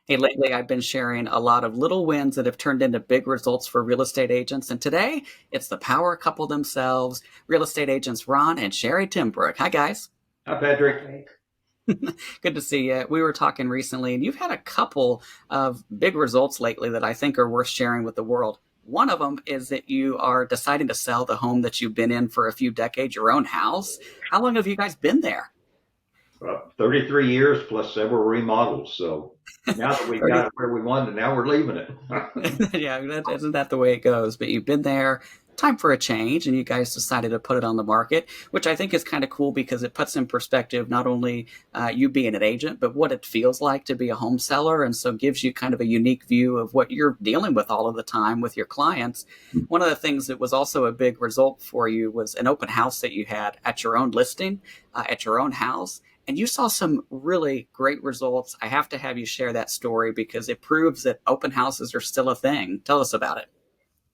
Hey, lately I've been sharing a lot of little wins that have turned into big results for real estate agents. And today it's the power couple themselves, real estate agents Ron and Sherry Timbrook. Hi, guys. Hi, Patrick. Good to see you. We were talking recently, and you've had a couple of big results lately that I think are worth sharing with the world. One of them is that you are deciding to sell the home that you've been in for a few decades, your own house. How long have you guys been there? 33 years plus several remodels. So now that we've got 30. it where we wanted, now we're leaving it. Yeah, isn't that the way it goes? But you've been there, time for a change, and you guys decided to put it on the market, which I think is kind of cool because it puts in perspective not only you being an agent, but what it feels like to be a home seller. And so gives you kind of a unique view of what you're dealing with all of the time with your clients. One of the things that was also a big result for you was an open house that you had at your own listing, at your own house. And you saw some really great results. I have to have you share that story because it proves that open houses are still a thing. Tell us about it.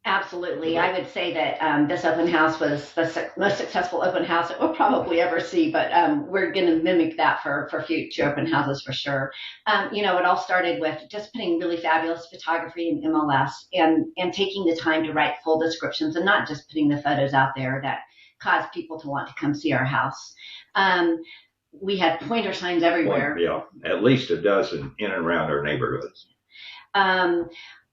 Absolutely. I would say that this open house was the most successful open house that we'll probably ever see, but we're going to mimic that for future open houses for sure. It all started with just putting really fabulous photography in MLS and taking the time to write full descriptions and not just putting the photos out there that cause people to want to come see our house. We had pointer signs everywhere. Yeah, at least a dozen in and around our neighborhoods. Um,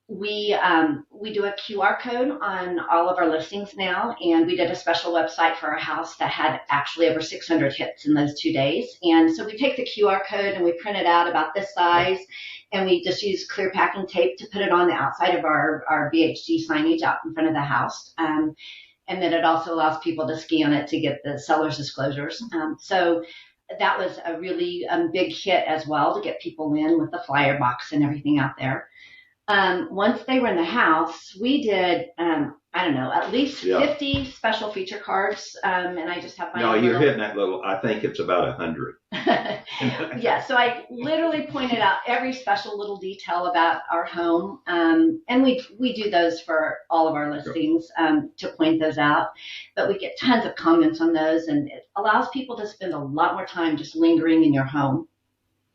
we do a QR code on all of our listings now, and we did a special website for our house that had actually over 600 hits in those 2 days. And so we take the QR code and we print it out about this size, and we just use clear packing tape to put it on the outside of our VHG signage out in front of the house. And then it also allows people to scan it to get the seller's disclosures. So that was a really big hit as well to get people in with the flyer box and everything out there. Once they were in the house, we did, I don't know, at least Yeah. 50 special feature cards. And I just have my No, own you're little. hitting that little, I think it's about 100. Yeah, so I literally pointed out every special little detail about our home. And we do those for all of our listings to point those out. But we get tons of comments on those, and it allows people to spend a lot more time just lingering in your home.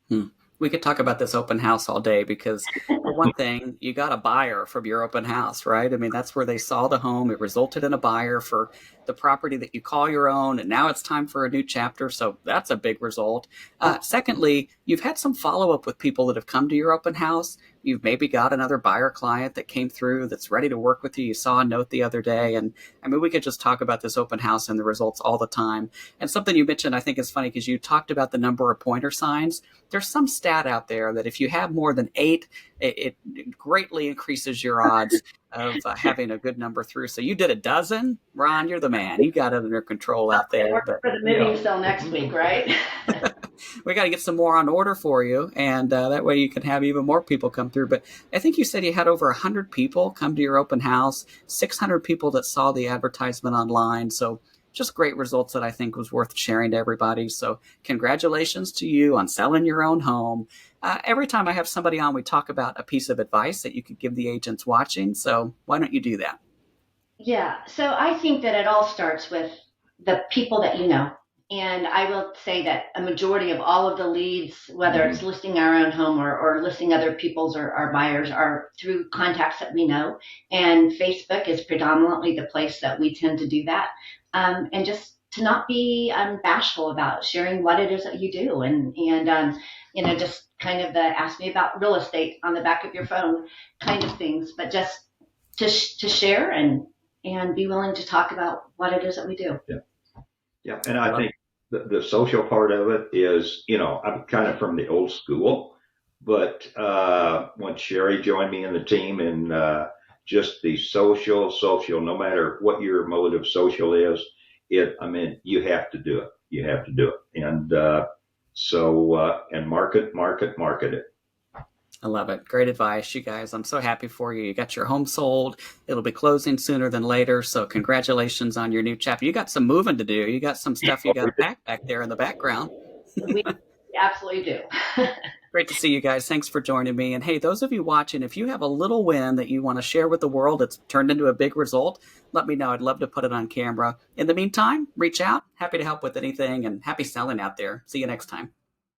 Hmm. We could talk about this open house all day because, for one thing, you got a buyer from your open house, right? I mean, that's where they saw the home. It resulted in a buyer for the property that you call your own, and now it's time for a new chapter. So that's a big result. Secondly, you've had some follow up with people that have come to your open house. You've maybe got another buyer client that came through that's ready to work with you. You saw a note the other day. And I mean, we could just talk about this open house and the results all the time. And something you mentioned, I think is funny because you talked about the number of pointer signs. There's some stat out there that if you have more than 8, it greatly increases your odds of having a good number through. So you did a dozen. Ron, you're the man. You got it under control out It there. works But for the moving sale next week, right? we got to get some more on order for you, and that way you can have even more people come through. But I think you said you had over 100 people come to your open house, 600 people that saw the advertisement online. So just great results that I think was worth sharing to everybody. So congratulations to you on selling your own home. Every time I have somebody on, we talk about a piece of advice that you could give the agents watching. So why don't you do that? Yeah, so I think that it all starts with the people that you know. And I will say that a majority of all of the leads, whether it's listing our own home or listing other people's or our buyers, are through contacts that we know. And Facebook is predominantly the place that we tend to do that. And just to not be bashful about sharing what it is that you do. And just kind of the ask me about real estate on the back of your phone kind of things, but just to share and be willing to talk about what it is that we do. Yeah. Yeah. And I think the social part of it is, I'm kind of from the old school, but when Sherry joined me in the team and just the social, no matter what your mode of social is, you have to do it. You have to do it. And and market it. I love it. Great advice, you guys. I'm so happy for you. You got your home sold. It'll be closing sooner than later. So congratulations on your new chapter. You got some moving to do. You got some stuff you got to pack back there in the background. We absolutely do. Great to see you guys. Thanks for joining me. And hey, those of you watching, if you have a little win that you want to share with the world that's turned into a big result, let me know. I'd love to put it on camera. In the meantime, reach out. Happy to help with anything and happy selling out there. See you next time.